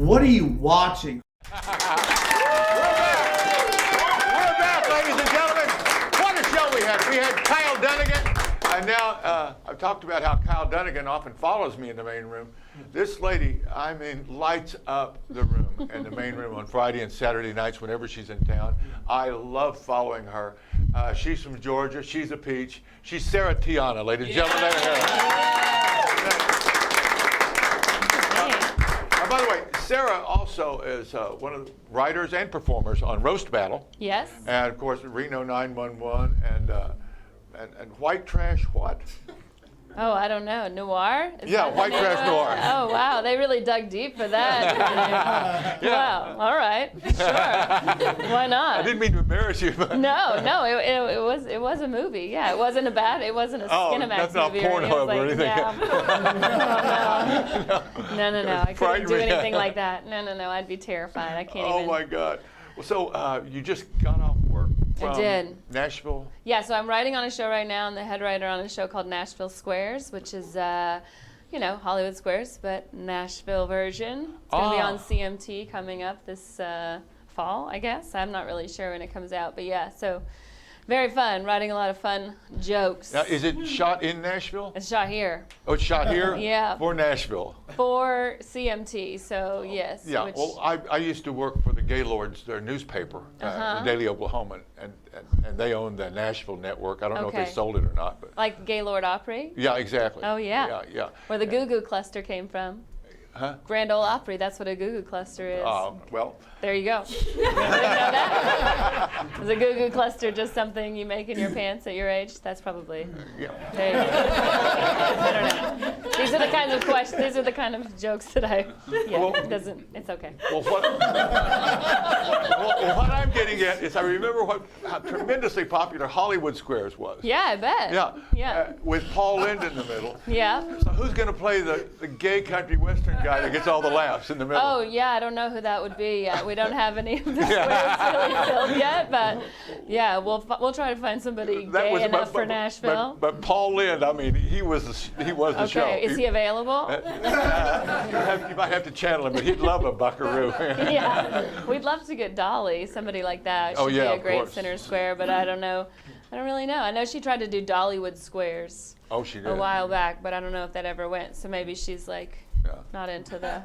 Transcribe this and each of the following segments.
What are you watching? We're back, ladies and gentlemen. What a show we had. We had Kyle Dunnigan, and now I've talked about how Kyle Dunnigan often follows me in the main room. This lady, I mean, lights up the room in the main room on Friday and Saturday nights whenever she's in town. I love following her. She's from Georgia. She's a peach. She's Sarah Tiana, ladies and gentlemen. By the way, Sarah also is one of the writers and performers on Roast Battle. Yes. And of course, Reno 911 and White Trash what? Oh, I don't know. Noir? Yeah, White Trash Noir. Oh, wow. They really dug deep for that. Yeah. Wow. All right. Sure. Why not? I didn't mean to embarrass you, but No. It was a movie. Yeah, it wasn't a Skinemax that's not movie. Pornhub or anything. Yeah. No. I couldn't do anything like that. No. I'd be terrified. I can't even. Oh my God. Well, so you just got off work from I did. Nashville? Yeah, so I'm writing on a show right now. I'm the head writer on a show called Nashville Squares, which is, Hollywood Squares, but Nashville version. It's going to be on CMT coming up this fall, I guess. I'm not really sure when it comes out, but yeah, so very fun. Writing a lot of fun jokes. Now, is it shot in Nashville? It's shot here. Oh, it's shot here? Yeah. For Nashville? For CMT, so yes. Yeah, well, I used to work for the Gaylords, their newspaper, the Daily Oklahoman, and they own the Nashville network. I don't know if they sold it or not. But like Gaylord Opry? Yeah, exactly. Oh, yeah. Yeah. Where the Goo Goo Cluster came from. Huh? Grand Ole Opry, that's what a Goo Goo Cluster is. Well. There you go. You didn't know that? Is a Goo Goo Cluster just something you make in your pants at your age? That's probably. Yeah. There you go. I don't know. These are the kinds of questions. These are the kind of jokes that I. Yeah. Well, It's okay. Well, what I'm getting at is I remember how tremendously popular Hollywood Squares was. Yeah, I bet. Yeah. With Paul Lynde in the middle. Yeah. So who's going to play the gay country western guy that gets all the laughs in the middle? Oh, yeah, I don't know who that would be yet. We don't have any of the squares really filled yet, but yeah, we'll try to find somebody gay enough for Nashville. But Paul Lynde, I mean, he was the show. Okay, is he available? You might have to channel him, but he'd love a buckaroo. Yeah, we'd love to get Dolly, somebody like that. She'd be a great center square, but I don't know. I don't really know. I know she tried to do Dollywood Squares. Oh, she did. A while back, but I don't know if that ever went. So maybe she's like not into the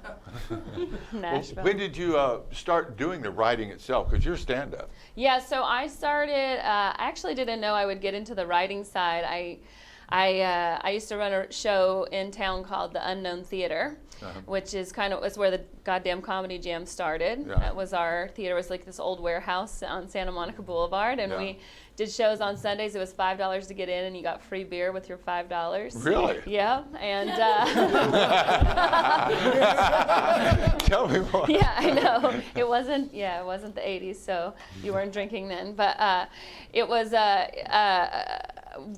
Nashville. Well, when did you start doing the writing itself? Because you're stand-up. Yeah, so I started. I actually didn't know I would get into the writing side. I used to run a show in town called the Unknown Theater, which is it's where the goddamn Comedy Jam started. Yeah. It was our theater was like this old warehouse on Santa Monica Boulevard, and we did shows on Sundays. It was $5 to get in, and you got free beer with your $5. Really? Yeah, and Tell me more. yeah, I know. It wasn't the 80s, so you weren't drinking then. But it was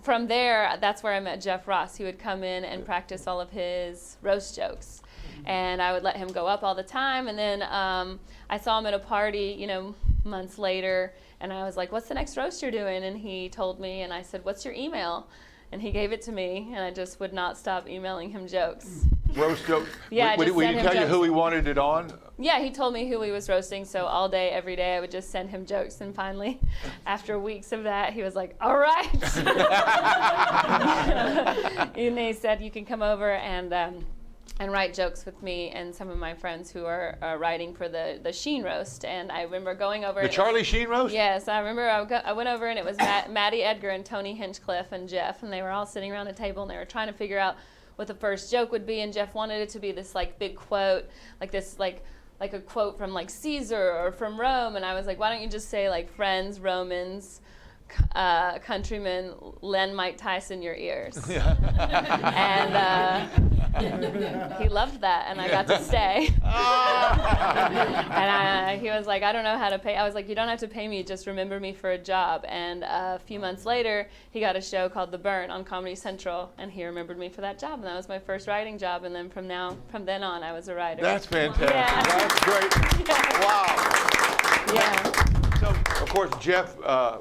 from there, that's where I met Jeff Ross. He would come in and practice all of his roast jokes. And I would let him go up all the time. And then I saw him at a party, months later. And I was like, what's the next roast you're doing? And he told me, and I said, what's your email? And he gave it to me, and I just would not stop emailing him jokes. Roast jokes? Yeah, Would he tell you who he wanted it on? Yeah, he told me who he was roasting, so all day, every day, I would just send him jokes. And finally, after weeks of that, he was like, all right. And he said, you can come over and write jokes with me and some of my friends who are writing for the Sheen roast. And I remember going over. The Charlie Sheen roast? Yes, I remember I went over and it was Maddie Edgar and Tony Hinchcliffe and Jeff, and they were all sitting around a table and they were trying to figure out what the first joke would be. And Jeff wanted it to be this like big quote, like this like a quote from like Caesar or from Rome. And I was like, why don't you just say like friends, Romans, countrymen, lend Mike Tyson your ears. And he loved that, and I got to stay. And he was like, I don't know how to pay. I was like, you don't have to pay me, just remember me for a job. And a few months later, he got a show called The Burn on Comedy Central, and he remembered me for that job, and that was my first writing job. And then from then on, I was a writer. That's fantastic. Yeah. That's great. Yeah. Wow. Yeah. So of course, Jeff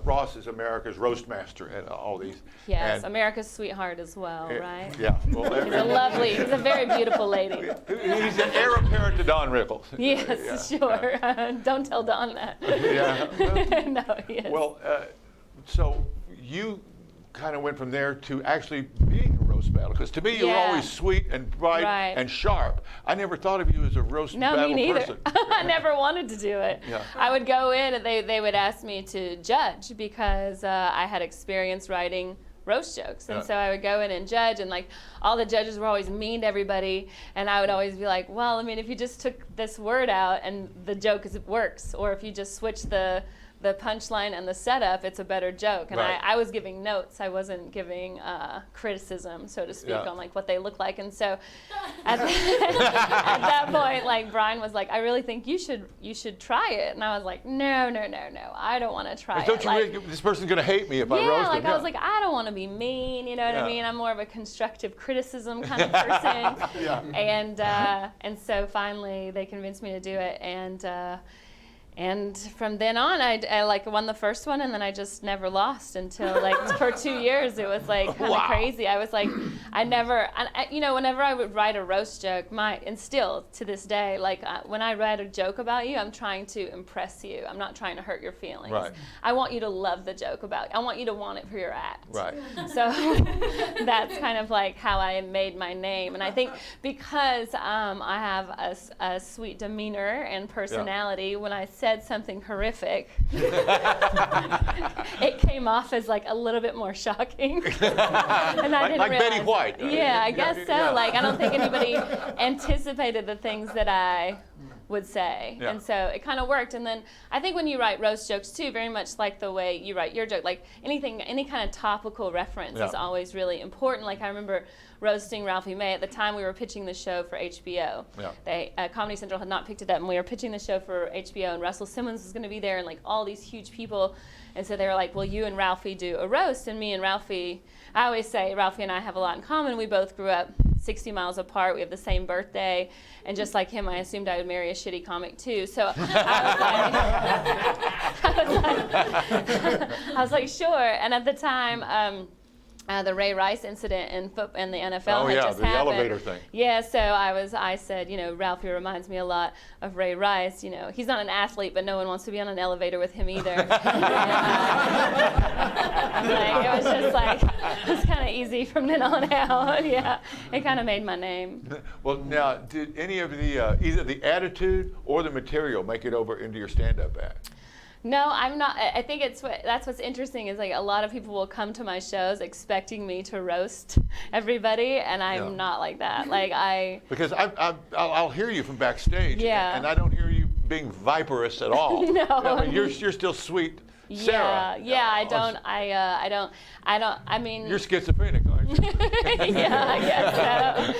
Ross is America's roast master at all these. Yes, And- America's sweetheart as well, right? Yeah. Well, He's a very beautiful lady. he's an heir apparent to Don Rickles. Yes, sure. Don't tell Don that. Yeah. No, he is. Well, so you kind of went from there to actually being a roast battle, because to me you were Yeah. always sweet and bright Right. and sharp. I never thought of you as a roast No, battle me neither. person. I never wanted to do it. Yeah. I would go in and they would ask me to judge because I had experience writing roast jokes. And Yeah. so I would go in and judge, and like all the judges were always mean to everybody, and I would always be like, well, I mean, if you just took this word out and the joke works, or if you just switch the punchline and the setup, it's a better joke. And Right. I was giving notes. I wasn't giving criticism, so to speak, Yeah. on like what they look like. And so at, at that point, like Brian was like, I really think you should try it. And I was like, no, I don't want to try Don't it. you Like, really, this person's going to hate me if I yeah, roast like him. I was like, I don't want to be mean, you know what Yeah. I mean? I'm more of a constructive criticism kind of person. Yeah. And so finally they convinced me to do it, and from then on, I like won the first one, and then I just never lost until like for 2 years. It was like kind of Wow. crazy. I was like, whenever I would write a roast joke, and still to this day, like when I write a joke about you, I'm trying to impress you. I'm not trying to hurt your feelings. Right. I want you to love the joke about you. I want you to want it for your act. Right. So that's kind of like how I made my name. And I think because I have a sweet demeanor and personality, when I said something horrific, it came off as like a little bit more shocking. And I didn't like Betty realize- White. Yeah, I guess so. Yeah. Like I don't think anybody anticipated the things that I would say. Yeah. And so it kind of worked. And then I think when you write roast jokes too, very much like the way you write your joke, like any kind of topical reference is Yeah. always really important. Like I remember roasting Ralphie May. At the time we were pitching the show for HBO. Yeah. Comedy Central had not picked it up, and we were pitching the show for HBO, and Russell Simmons was going to be there, and like all these huge people. And so they were like, well, you and Ralphie do a roast, and me and Ralphie, I always say Ralphie and I have a lot in common. We both grew up 60 miles apart. We have the same birthday. And just like him, I assumed I would marry a shitty comic too. So I was like, sure. And at the time, the Ray Rice incident in the NFL Oh, had yeah, just the happened. elevator thing. Yeah, so I said, Ralphie reminds me a lot of Ray Rice. He's not an athlete, but no one wants to be on an elevator with him either. And, it was just like, it was kind of easy from then on out. Yeah, it kind of made my name. Well, now, did any of the, either the attitude or the material make it over into your stand-up act? No, I'm not. I think that's what's interesting is like a lot of people will come to my shows expecting me to roast everybody, and I'm Yeah. not like that. Like Because I'll hear you from backstage, Yeah. and I don't hear you being viperous at all. No. I mean, you're still sweet, Sarah. Yeah. I don't. I mean. You're schizophrenic, aren't you? Yeah, I guess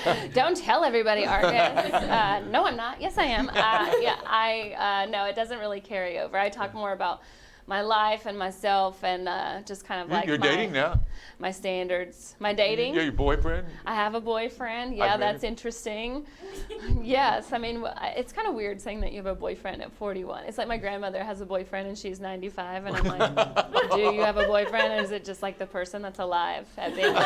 so. Don't tell everybody, Argus. No, I'm not. Yes, I am. No, it doesn't really carry over. I talk more about my life and myself, and just kind of like You're dating now? my standards. My dating. Yeah, your boyfriend? I have a boyfriend. Yeah, I've met that's him. interesting. Yes, I mean, it's kind of weird saying that you have a boyfriend at 41. It's like my grandmother has a boyfriend and she's 95, and I'm like, do you have a boyfriend, or is it just like the person that's alive at being? So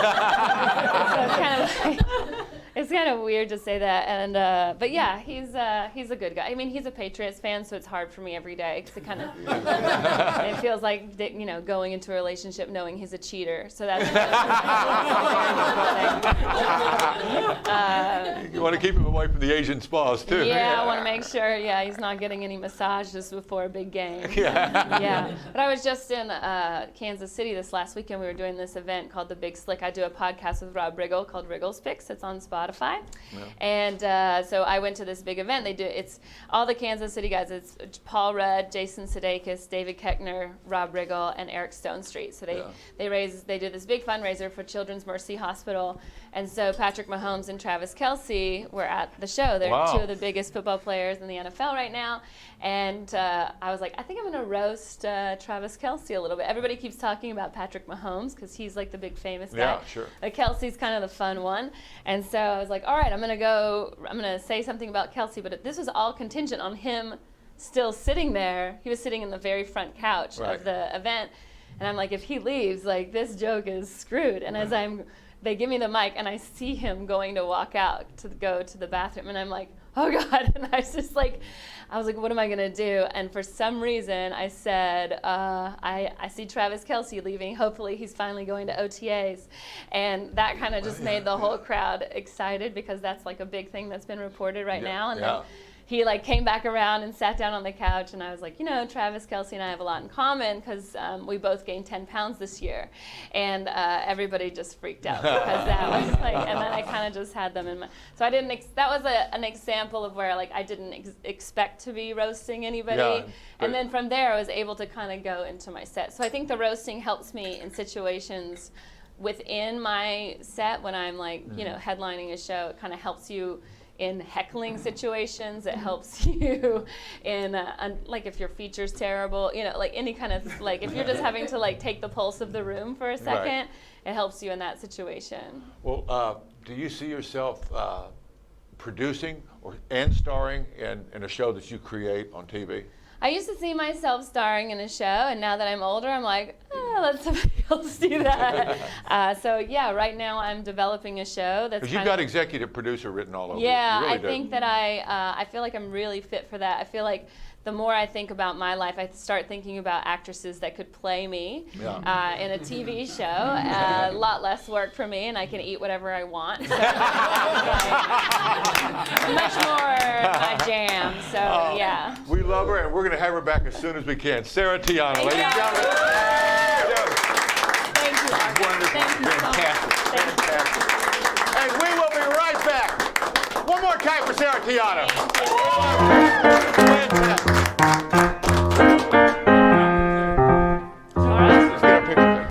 it's kind of weird to say that, and but yeah, he's a good guy. I mean, he's a Patriots fan, so it's hard for me every day because it kind of it feels like going into a relationship knowing he's a cheater. So that's. You want to keep him away from the Asian spas, too. Yeah, I want to make sure. Yeah, he's not getting any massages before a big game. Yeah. Yeah, but I was just in Kansas City this last weekend. We were doing this event called The Big Slick. I do a podcast with Rob Riggle called Riggle's Picks. It's on Spotify, and so I went to this big event. It's all the Kansas City guys. It's Paul Rudd, Jason Sudeikis, David Koechner, Rob Riggle, and Eric Stonestreet. So they do this big fundraiser for Children's Mercy Hospital, and so Patrick Mahomes and Travis Kelce were at the show. They're Wow. two of the biggest football players in the NFL right now, and I was like, I think I'm going to roast Travis Kelce a little bit. Everybody keeps talking about Patrick Mahomes because he's like the big famous guy. Yeah, sure. But Kelsey's kind of the fun one, and so I was like, all right, I'm going to say something about Kelce, but this was all contingent on him still sitting there. He was sitting in the very front couch Right. of the event. And I'm like, if he leaves, like, this joke is screwed. And as they give me the mic, and I see him going to walk out to go to the bathroom, and I'm like, oh God. And I was like, what am I gonna do? And for some reason, I said, I see Travis Kelce leaving. Hopefully he's finally going to OTAs. And that kind of just made the whole crowd excited, because that's like a big thing that's been reported right now. And then he like came back around and sat down on the couch, and I was like, Travis Kelce and I have a lot in common, because we both gained 10 pounds this year. And everybody just freaked out, because that was like, and then I kind of just had them in my, so I didn't, that was an example of where like I didn't expect to be roasting anybody. Yeah, and then from there I was able to kind of go into my set. So I think the roasting helps me in situations within my set when I'm like, headlining a show. It kind of helps you in heckling situations. It helps you in like if your feature's terrible, like any kind of, like if you're just having to like take the pulse of the room for a second, it helps you in that situation. Well, do you see yourself producing and starring in a show that you create on TV? I used to see myself starring in a show, and now that I'm older, I'm like, let somebody else do that. So yeah, right now I'm developing a show that's. Because you've got executive producer written all over. Yeah, you really I think that I feel like I'm really fit for that. I feel like the more I think about my life, I start thinking about actresses that could play me in a TV show. A lot less work for me, and I can eat whatever I want. So, much more my jam. So yeah. We love her, and we're going to have her back as soon as we can. Sarah Tiana, ladies and gentlemen. Thank you, Art. Wonderful. Thank you so much. Fantastic. And we will be right back. One more time for Sarah Tiana. Thank you.